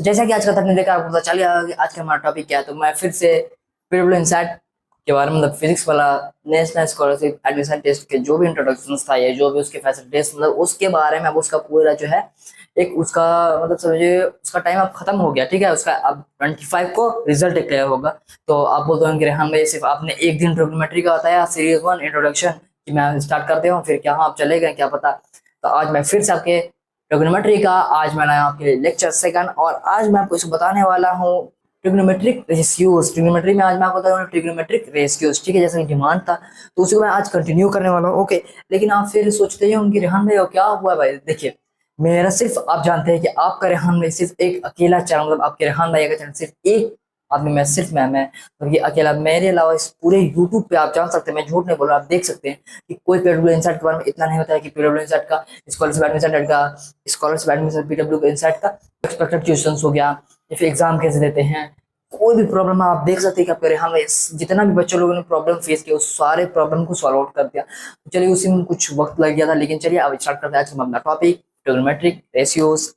जैसा कि आज का आपने देखा, आपको पता चल गया कि आज का हमारा टॉपिक क्या है। तो मैं फिर से पीडब्ल्यू इनसाइट के बारे में, मतलब फिजिक्स वाला नेशनल स्कॉलरशिप एडमिशन टेस्ट के जो भी इंट्रोडक्शन था या जो भी उसके फैसिलिटीज, मतलब उसके बारे में अब उसका पूरा जो है एक उसका मतलब समझिए उसका टाइम अब खत्म हो गया। ठीक है, उसका अब 25 को रिजल्ट डिक्लेयर होगा। तो आप बोलते हो कि रेहान भाई सिर्फ आपने एक दिन ट्रिग्नोमेट्री का बताया सीरीज 1 इंट्रोडक्शन कि मैं स्टार्ट करते हूँ, फिर क्या आप चले गए क्या पता। तो आज मैं फिर से आपके ट्रिग्नोमेट्री का आज मैं लाया आपके लिए लेक्चर सेकंड, और आज मैं आपको इसको बताने वाला हूँ ट्रिग्नोमेट्रिक रेशियोज। ट्रिग्नोमेट्री में आज मैं आपको बताऊंगा ट्रिग्नोमेट्रिक रेशियोज। ठीक है, जैसा कि डिमांड था तो उसी को मैं आज कंटिन्यू करने वाला हूँ। ओके, लेकिन आप फिर सोचते होंगे रेहान भाई क्या हुआ भाई। देखिए, मेरा सिर्फ आप जानते हैं कि आपका रेहान भाई सिर्फ एक अकेला चैनल, मतलब आपके रेहान भाई का चैनल सिर्फ एक आदमी, मैं सिर्फ मैं मतलब ये अकेला, मेरे अलावा इस पूरे यूट्यूब पे आप जान सकते हैं, मैं झूठ नहीं बोल रहा, आप देख सकते हैं कि कोई पीडब्ल्यू इनसाइट के बारे में इतना नहीं होता है कि पीडब्ल्यू इनसाइट का स्कॉलरशिप एडमिशन पीडब्ल्यू इनसाइट का एक्सपेक्टेड क्वेश्चंस हो गया या फिर एग्जाम कैसे देते हैं, कोई भी प्रॉब्लम है आप देख सकते हैं कि आपके रेहान भाई जितना भी बच्चों लोगों ने प्रॉब्लम फेस किया उस सारे प्रॉब्लम को सॉल्व आउट कर दिया। तो चलिए उसी में कुछ वक्त लग गया था, लेकिन चलिए अब स्टार्ट करते हैं आज हम अपना topic trigonometric ratios.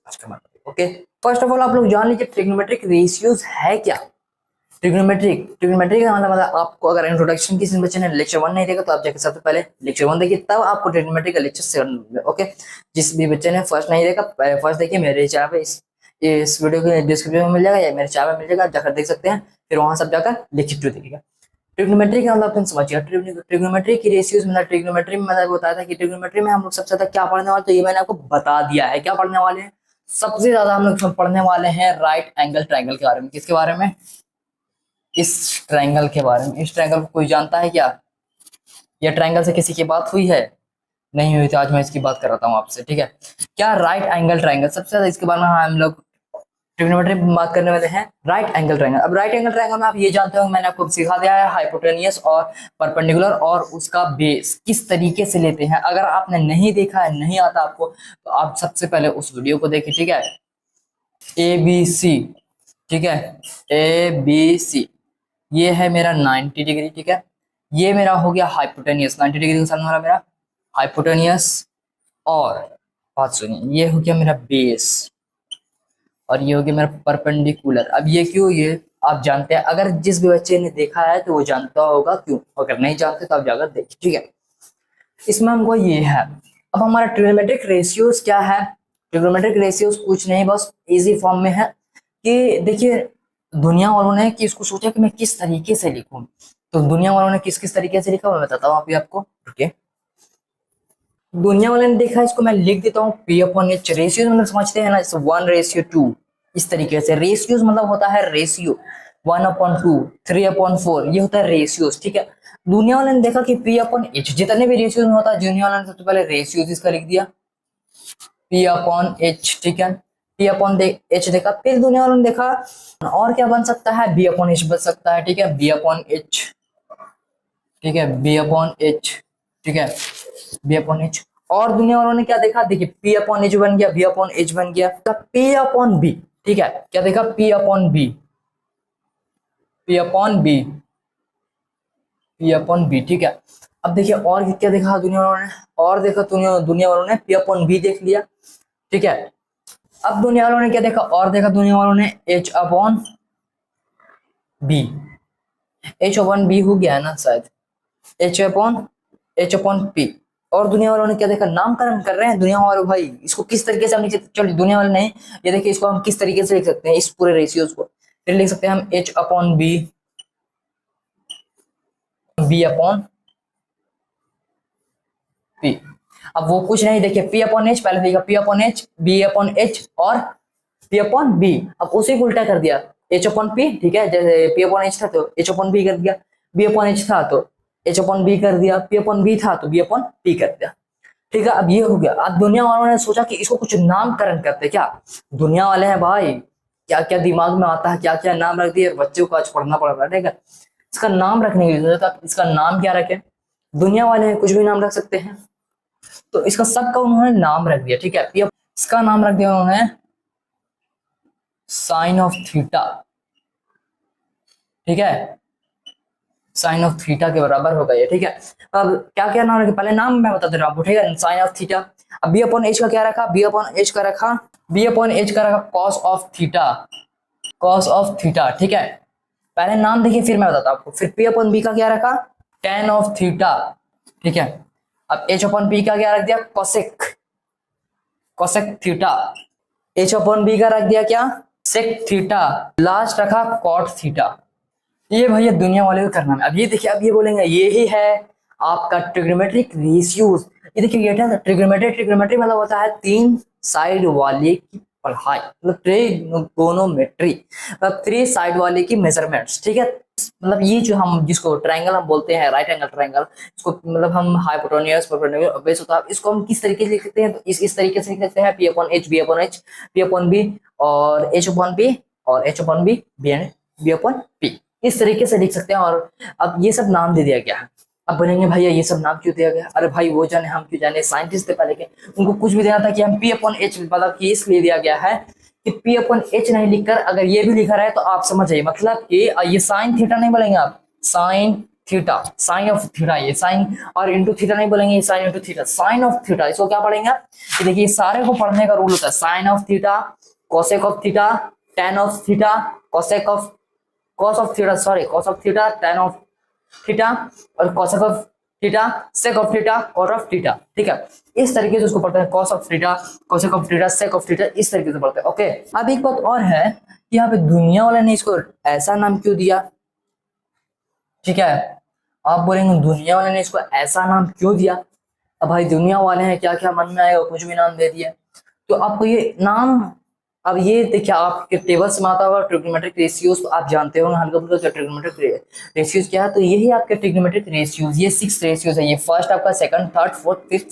Okay, first of all आप लोग जान लीजिए ट्रिग्नोमेट्रिक रेशियोज है क्या। ट्रिग्नोमेट्री का मतलब आपको अगर इंट्रोडक्शन किसी बच्चे ने लेक्चर 1 नहीं देखा तो आप जाकर सबसे पहले लेक्चर 1 देखिए, तब आपको ट्रिग्नोमेट्री का लेक्चर 7। ओके, जिस भी बच्चे ने फर्स्ट नहीं देखा पहले फर्स्ट देखिए, मेरे चैनल पे इस वीडियो के डिस्क्रिप्शन में मिल जाएगा या मेरे चैनल में मिल जाएगा, जाकर देख सकते हैं। फिर वहां सब जाकर लेक्चर 2 देखिएगा। ट्रिग्नोमेट्री का मतलब तुम समझिए, ट्रिग्नोमेट्री की रेशियोज मतलब ट्रिग्नोमेट्री में मतलब बताया था कि ट्रिग्नोमेट्री में हम लोग सबसे ज्यादा क्या पढ़ने वाले, तो ये मैंने आपको बता दिया है क्या पढ़ने वाले हैं। सबसे ज्यादा हम लोग पढ़ने वाले हैं राइट एंगल ट्रायंगल के बारे में। किसके बारे में? इस ट्रायंगल के बारे में। इस ट्रायंगल को कोई जानता है क्या? ये ट्रायंगल से किसी की बात हुई है? नहीं हुई, तो आज मैं इसकी बात कर रहा हूँ आपसे। ठीक है, क्या राइट एंगल ट्रायंगल सबसे ज्यादा इसके बारे में हम लोग ट्रिग्नोमेट्री में बात करने वाले हैं। राइट एंगल ट्रायंगल, अब राइट एंगल ट्रायंगल में आप ये जानते हो मैंने आपको सिखा दिया है हाइपोटेनियस और परपेंडिकुलर और उसका बेस किस तरीके से लेते हैं। अगर आपने नहीं देखा है, नहीं आता आपको, तो आप सबसे पहले उस वीडियो को देखिए। ठीक है, ए बी सी, ठीक है, ए बी सी, ये है मेरा 90 डिग्री। ठीक है, ये मेरा हो गया हाइपोटेनियस, 90 डिग्री का सामने वाला मेरा हाइपोटेनियस। और बात सुनिए, ये हो गया मेरा बेस और ये हो गया मेरा परपेंडिकुलर। अब ये क्यों, ये आप जानते हैं, अगर जिस भी बच्चे ने देखा है तो वो जानता होगा क्यों, अगर नहीं जानते तो आप जाकर देखिए। ठीक है, इसमें हमको ये है। अब हमारा ट्रिग्नोमेट्रिक रेशियोज क्या है? ट्रिग्नोमेट्रिक रेशियोज कुछ नहीं, बस इजी फॉर्म में है कि देखिए दुनिया वालों ने कि इसको सोचा कि मैं किस तरीके से लिखूं, तो दुनिया वालों ने किस किस तरीके से लिखा मैं बताता हूँ अभी आपको। ओके, दुनिया वाले ने देखा, इसको मैं लिख देता हूँ पी अपॉन एच। रेशियोज मतलब समझते हैं ना, 1:2 इस तरीके से। रेशियोज मतलब होता है रेशियो, 1/2, 3/4, ये होता है रेशियोज। ठीक है, दुनिया वाले ने देखा कि पी अपॉन एच जितने भी रेशियोज में होता है, दुनिया वाले ने सबसे पहले रेशियोज इसका लिख दिया पी अपॉन एच। ठीक है, पी अपॉन एच देखा, फिर दुनिया वालों ने देखा और क्या बन सकता है, बी अपॉन एच बन सकता है। ठीक है, बी अपॉन एच, ठीक है, बी अपॉन एच, ठीक है, बी अपॉन एच। और दुनिया वालों ने क्या देखा, देखिए पी अपॉन एच बन गया, बी अपॉन एच बन गया, पी अपॉन बी। ठीक है, क्या देखा, P upon B, P upon B, P upon B. ठीक है, अब देखिए और क्या देखा दुनिया वालों ने, और देखा दुनिया वालों ने पी अपॉन बी देख लिया। ठीक है, अब दुनिया वालों ने क्या देखा, और देखा दुनिया वालों ने H upon B, H upon B हो गया है ना शायद, एच अपॉन पी। और दुनिया वालों ने क्या देखा, नामकरण कर रहे हैं दुनिया वालों, भाई इसको किस तरीके से हम लिख सकते, चलो दुनिया वाले नहीं, ये देखिए इसको हम किस तरीके से लिख सकते हैं इस पूरे रेशियोज को। फिर लिख सकते हैं हम H upon B, B upon P. अब वो कुछ नहीं, देखिए पी अपॉन एच पहले देखा, P upon H, B upon H और पी अपॉन बी। अब उसी को उल्टा कर दिया, एच अपॉन पी। ठीक है, जैसे पी अपॉन एच था तो एच अपॉन बी कर दिया, बी अपॉन एच था तो एच अपॉन बी कर दिया, पी अपॉन बी था तो बी अपॉन पी कर दिया। ठीक है, अब ये हो गया। अब दुनिया वालों ने सोचा कि इसको कुछ नामकरण करते। क्या दुनिया वाले हैं भाई, क्या क्या दिमाग में आता है, क्या क्या नाम रख दिए, बच्चों को आज पढ़ना पड़ रहा है। ठीक है, इसका नाम रखने की जरूरत है, इसका नाम क्या रखे, दुनिया वाले हैं कुछ भी नाम रख सकते हैं, तो इसका सबका उन्होंने नाम रख दिया। ठीक है, इसका नाम रख दिया उन्होंने साइन ऑफ थीटा। ठीक है, साइन ऑफ थीटा के बराबर होगा ये, ठीक है। अब क्या क्या नाम रखे, पहले नाम मैं बता दे रहा हूँ, ठीक है, साइन ऑफ थीटा। अब बी अपॉन एच का क्या रखा, बी अपॉन एच का रखा, बी अपॉन एच का रखा cos of theta, cos of theta, ठीक है। पहले नाम देखिए फिर मैं बताता हूँ आपको। फिर पी अपॉन बी का क्या रखा, टेन ऑफ थीटा, ठीक है। अब एच अपॉन बी का क्या रख दिया, cosec, cosec theta. H upon B का रख दिया क्या, सेक थीटा। लास्ट रखा कॉट थीटा। ये भैया दुनिया वाले को करना है। अब ये देखिए, अब ये बोलेंगे ये ही है आपका ट्रिग्नोमेट्रिक रेशियोज। ये देखिए ये क्या, ट्रिग्नोमेट्री, ट्रिग्नोमेट्री मतलब होता है तीन साइड वाले की पढ़ाई, मतलब ट्रिगोनोमेट्री मतलब थ्री साइड वाले की मेजरमेंट्स, ठीक है। मतलब ये जो हम जिसको ट्रायंगल हम बोलते हैं, राइट एंगल ट्रायंगल, इसको मतलब हम हाइपोटेन्यूज परपेंडिकुलर बेस होता है, इसको हम किस तरीके से लिख सकते हैं, तो इस तरीके से लिख सकते हैं, P upon H, B upon H, P upon B और एच अपॉन बी और H upon B, B upon P, इस तरीके से लिख सकते हैं। और अब ये सब नाम दे दिया गया है। अब बोलेंगे भैया ये सब नाम क्यों दिया गया, अरे भाई वो जाने हम क्यों जाने, साइंटिस्ट थे पहले के, उनको कुछ भी देना था कि हम पी अपॉन एच, मतलब कि इसलिए दिया गया है कि पी अपॉन एच नहीं लिखकर अगर ये भी लिखा रहा है तो आप समझ जाइए, मतलब कि ये साइन थीटा नहीं बोलेंगे आप, sine theta, sine of theta, ये साइन और इंटू थीटा नहीं बोलेंगे, sine into theta, sine of theta. इसको क्या पढ़ेंगे आप, देखिए सारे को पढ़ने का रूल होता है, sine of theta, cosec of theta, tan of theta, cosec of, cos of theta, sorry cos of theta, tan of theta और cosec of theta, sec of theta, cot of theta, ठीक है। इस तरीके से उसको पढ़ते हैं, cos of theta, cosec of theta, sec of theta, इस तरीके से पढ़ते हैं, ओके। अब एक बात और है कि यहाँ पे दुनिया वाले ने इसको ऐसा नाम क्यों दिया, ठीक है। आप बोलेंगे दुनिया वाले ने इसको ऐसा नाम क्यों दिया, अब भाई दुनिया वाले हैं, क्या क्या मन में आएगा कुछ भी नाम दे दिया, तो आपको ये नाम, अब ये देखिए आपके टेबल्स में आता होगा ट्रिग्नोमेट्रिक रेशियोज, तो आप जानते होंगे हल्का फुल्का ट्रिग्नोमेट्रिक रेशियोज क्या है, तो यही आपके ट्रिग्नोमेट्रिक रेशियोज, ये 6 रेशियोज है, ये फर्स्ट आपका, second, third, fourth, fifth,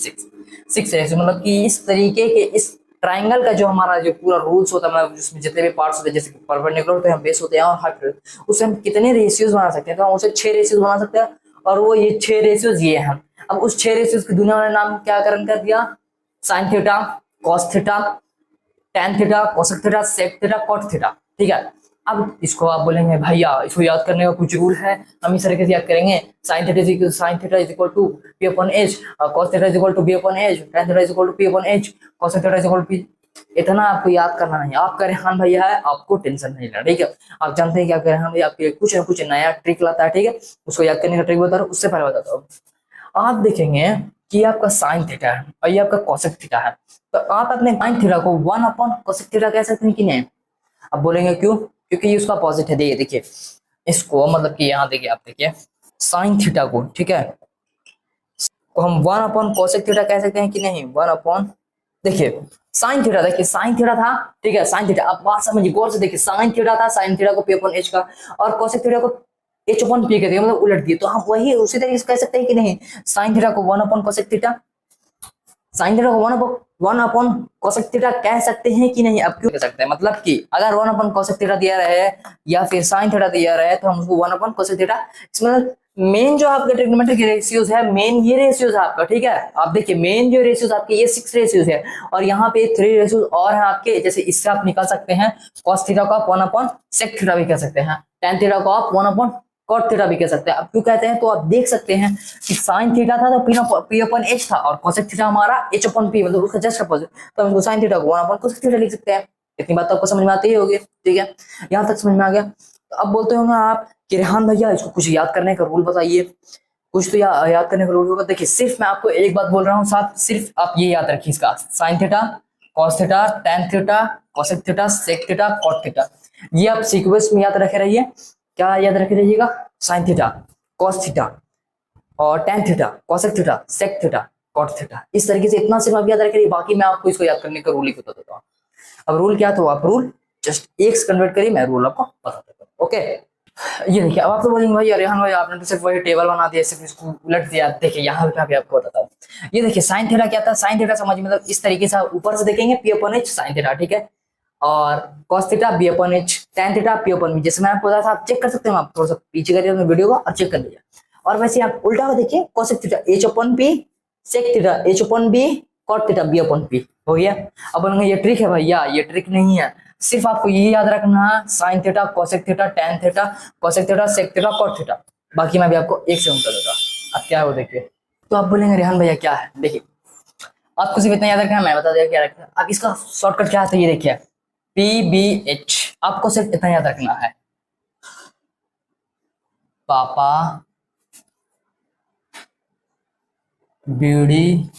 six ratio, मतलब कि इस तरीके के इस ट्राइंगल का जो हमारा जो पूरा रूल्स होता है, मतलब जिसमें जितने भी पार्ट्स होते हैं, जैसे परपेंडिकुलर होते हैं, बेस होते हैं और हाइपोटेन्यूज, उससे हम कितने रेशियोज बना सकते हैं, तो हम उसे 6 रेशियोज बना सकते हैं, और वो ये 6 रेशियोज ये हैं। अब उस 6 रेशियोज की दुनिया वाले नाम क्या करण कर दिया, sine theta, cos theta, tan theta, cosec theta, sec theta, cot theta, ठीक है। अब इसको आप बोलेंगे भैया इसको याद करने का कुछ रूल है, हम इस तरीके से याद करेंगे, sine theta is equal to P upon H, cos theta is equal to B upon H, tan theta is equal to P upon H, cosec theta is equal to P. इतना आपको याद करना नहीं, आपका रेहान भैया है, आपको टेंशन नहीं लेना, ठीक है। आप जानते हैं क्या कर रेहान भैया आपके कुछ ना कुछ नया ट्रिक लाता है, ठीक है, उसको याद करने का ट्रिक बता रहा हूँ। उससे पहले बताता हूँ, आप देखेंगे कि आपका साइन थीटा है और ये आपका कोसेक थीटा है, तो आप अपने साइन थीटा को 1 अपॉन कोसेक थीटा कह सकते हैं कि नहीं। अब बोलेंगे क्यों, क्योंकि ये उसका अपोजिट है, देखिए इसको, मतलब कि यहाँ देखिए, आप देखिए साइन थीटा को, ठीक है, तो हम 1 अपॉन कोसेक थीटा कह सकते हैं कि नहीं, 1 अपॉन, देखिए साइन थीटा, देखिए साइन थीटा था, ठीक है, साइन थीटा, आप बात समझिए गौर से, देखिए साइन थीटा था, साइन थीटा को पी अपॉन एच का, और कोसेक थीटा को एच अपॉन पी कहते हैं, मतलब उलट दिए, तो हम वही उसी तरीके से कह सकते हैं कि नहीं, साइन थीटा को 1 upon cosec theta, sine theta को 1 अपॉन कोसेक थीटा कह सकते हैं कि नहीं। अब क्यों कह सकते हैं, मतलब कि अगर 1 अपॉन कोसेक थीटा दिया रहे या फिर साइन थीटा दिया रहे तो हम उसको 1 अपॉन कोसेक थीटा, इसमें मेन जो आपके ट्रिग्नोमेट्रिक रेशियोज है, मेन ये रेशियोज है आपका, ठीक है। आप देखिए मेन जो रेशियोज आपके ये 6 रेशियोज है, और यहाँ पे 3 रेशियोज और हैं आपके, जैसे इससे आप निकाल सकते हैं कॉस थीटा को आप 1 अपॉन सेक थीटा भी कह सकते हैं, टेन थीटा को आप 1 अपॉन कॉट थीटा भी कह सकते हैं। अब क्यों कहते हैं, तो आप देख सकते हैं कि साइन थीटा था तो पी अपॉन एच था, और कोसेक थीटा हमारा एच अपॉन पी, मतलब उसका जस्ट अपोजिट, तो हम साइन थीटा को 1 अपॉन कोसेक थीटा लिख सकते हैं। इतनी बात तो आपको समझ में आती ही होगी, ठीक है, यहाँ तक समझ में आ गया। तो अब बोलते होंगे आप कि रेहान भैया इसको कुछ याद करने का रूल बताइए, कुछ तो याद करने का रूल होगा। देखिए सिर्फ मैं आपको एक बात बोल रहा हूँ, साथ सिर्फ आप ये याद रखिए, इसका sine theta, cos theta, tan theta, cosec theta, sec theta, cot theta, ये आप सीक्वेंस में याद रखे रहिए। क्या याद रखे रहिएगा, साइन थीटा, कॉस थीटा और tan theta, cosec theta, sec theta, cot theta, इस तरीके से इतना सिर्फ आप याद रखिए, बाकी मैं आपको इसको याद करने का रूल ही बता देता हूँ। अब रूल क्या, तो आप रूल जस्ट एक से कन्वर्ट करिए, मैं रूल आपको बता देता हूँ, ओके। ये देखिए, अब आप तो बोलेंगे भाई रेहान भाई आपने तो सिर्फ वही टेबल बना दिया, सिर्फ इसको उलट दिया। देखिए यहाँ पे आपको बताता हूँ, ये देखिए साइन थीटा क्या था, साइन थीटा समझिए, मतलब इस तरीके से ऊपर से देखेंगे P upon H sine theta, ठीक है, और cos theta B upon H, tan theta P upon B, जैसे मैं आपको बताया था, आप चेक कर सकते हैं, आप थोड़ा सा पीछे करिए अपने वीडियो को और चेक कर लीजिए। और वैसे आप उल्टा हुआ देखिए, cosec theta H upon P, sec theta H upon B, cot theta B upon P, हो गया। अब बोलेंगे ये ट्रिक है भैया, ये ट्रिक नहीं है, सिर्फ आपको यही याद रखना है, sine theta, cosec theta, tan theta, cosec theta, sec theta, cot theta, बाकी मैं भी आपको एक से कर दूंगा। अब क्या है वो देखिए। तो आप बोलेंगे रेहान भैया क्या है, देखिए आपको सिर्फ इतना याद रखना है, मैं बता दिया क्या रखना है। अब इसका शॉर्टकट क्या है, ये देखिए PBH, आपको सिर्फ इतना याद रखना है, पापा बीड़ी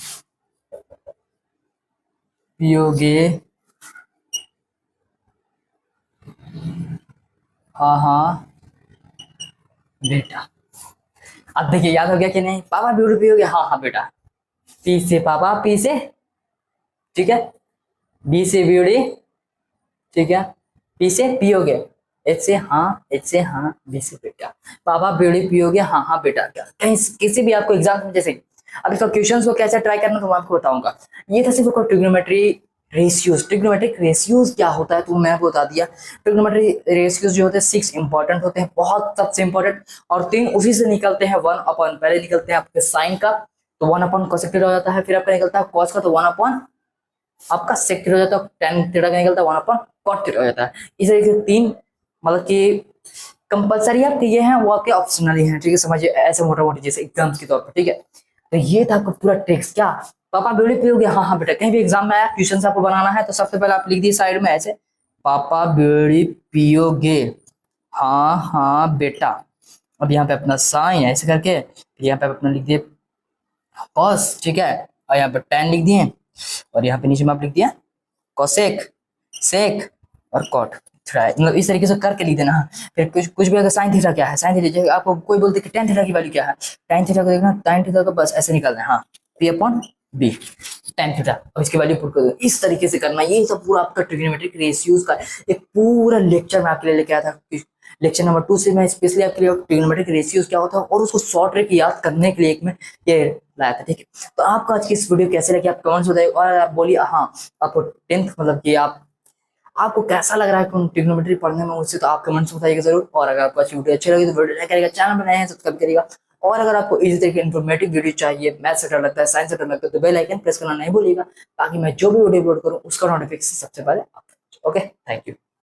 पियोगे, हाँ हाँ बेटा। अब देखिए याद हो गया कि नहीं, पापा बीड़ी पियोगे, हाँ हाँ बेटा। पी से पापा, पी से, ठीक है, बी से बीड़ी, ठीक है, पी से पियोगे, एच से हाँ, एच से हाँ, बी से बेटा। पापा बीड़ी पियोगे, हाँ हाँ बेटा। क्या कहीं किसी भी आपको एग्जाम में जैसे, अब इसका क्वेश्चंस को कैसे ट्राई करना तो मैं आपको बताऊंगा। ये था सिर्फ ट्रिग्नोमेट्री रेशियोज। ट्रिग्नोमेट्रिक रेशियोज क्या होता है तो मैं आपको बता दिया। ट्रिग्नोमेट्री रेशियोज जो होते हैं 6 इंपॉर्टेंट होते हैं, बहुत सबसे इंपॉर्टेंट, और 3 उसी से निकलते हैं। 1/, पहले निकलते हैं आपके साइन का, तो 1/cos थीटा हो जाता है, फिर आपका निकलता है कॉस का, तो 1/ आपका सेक थीटा हो जाता है, tan थीटा का निकलता है 1/cot थीटा हो जाता है। इस तरीके से 3 मतलब कि कंपलसरी आपके ये हैं, वो आपके ऑप्शनल ही हैं, ठीक है, समझिए ऐसे मोटा मोटी जैसे एग्जाम्स के तौर पर, ठीक है। तो ये था आपका पूरा ट्रिक्स। क्या पापा बीड़ी पियोगे, हाँ हाँ बेटा। कहीं भी एग्जाम में आया क्वेश्चन आपको बनाना है तो सबसे पहले आप लिख दिए साइड में ऐसे, पापा बीड़ी पियोगे, हाँ हाँ बेटा। अब यहाँ पे अपना साइन ऐसे करके, यहाँ पे अपना लिख दिए कॉस, ठीक है, और यहाँ पे tan लिख दिए, और यहाँ पे नीचे में आप लिख दिया कोसेक, सेक और कॉट, मतलब इस तरीके से करके लिख देना। फिर कुछ भी अगर साइन थीटा क्या है, साइन थीटा आपको कोई बोलते कि tan थीटा की वैल्यू क्या है, tan थीटा को देखना, tan थीटा को बस ऐसे निकालना है, हाँ P/B tan थीटा। अब इसकी वैल्यू पुट कर दो, इस तरीके से करना। ये सब पूरा आपका ट्रिग्नोमेट्रिक रेशियोज का एक पूरा लेक्चर मैं आपके लिए लेके आया था। लेक्चर नंबर 2 से मैं स्पेशली आपके लिए ट्रिग्नोमेट्रिक रेशियोज क्या होता है और उसको शॉर्ट ट्रिक याद करने के लिए एक में ये लाया था, ठीक है। तो आपको आज की इस वीडियो कैसे लगी आप कमेंट्स बताइए, और आप बोलिए हाँ आपको 10th मतलब कि आपको कैसा लग रहा है ट्रिग्नोमेट्री पढ़ने में मुझसे, तो आप कमेंट्स बताइएगा जरूर। और अगर आपको अच्छी वीडियो अच्छी लगी तो वीडियो लाइक करिएगा, चैनल बनाए हैं सब्सक्राइब करिएगा। और अगर आपको इसी तरह की इन्फॉर्मेटिव वीडियो चाहिए, मैथ से डर लगता है, साइंस से डर लगता है, तो बेल आइकन प्रेस करना नहीं भूलिएगा, ताकि मैं जो भी वीडियो अपलोड करूँ उसका नोटिफिकेशन सबसे पहले आप। Okay, thank you.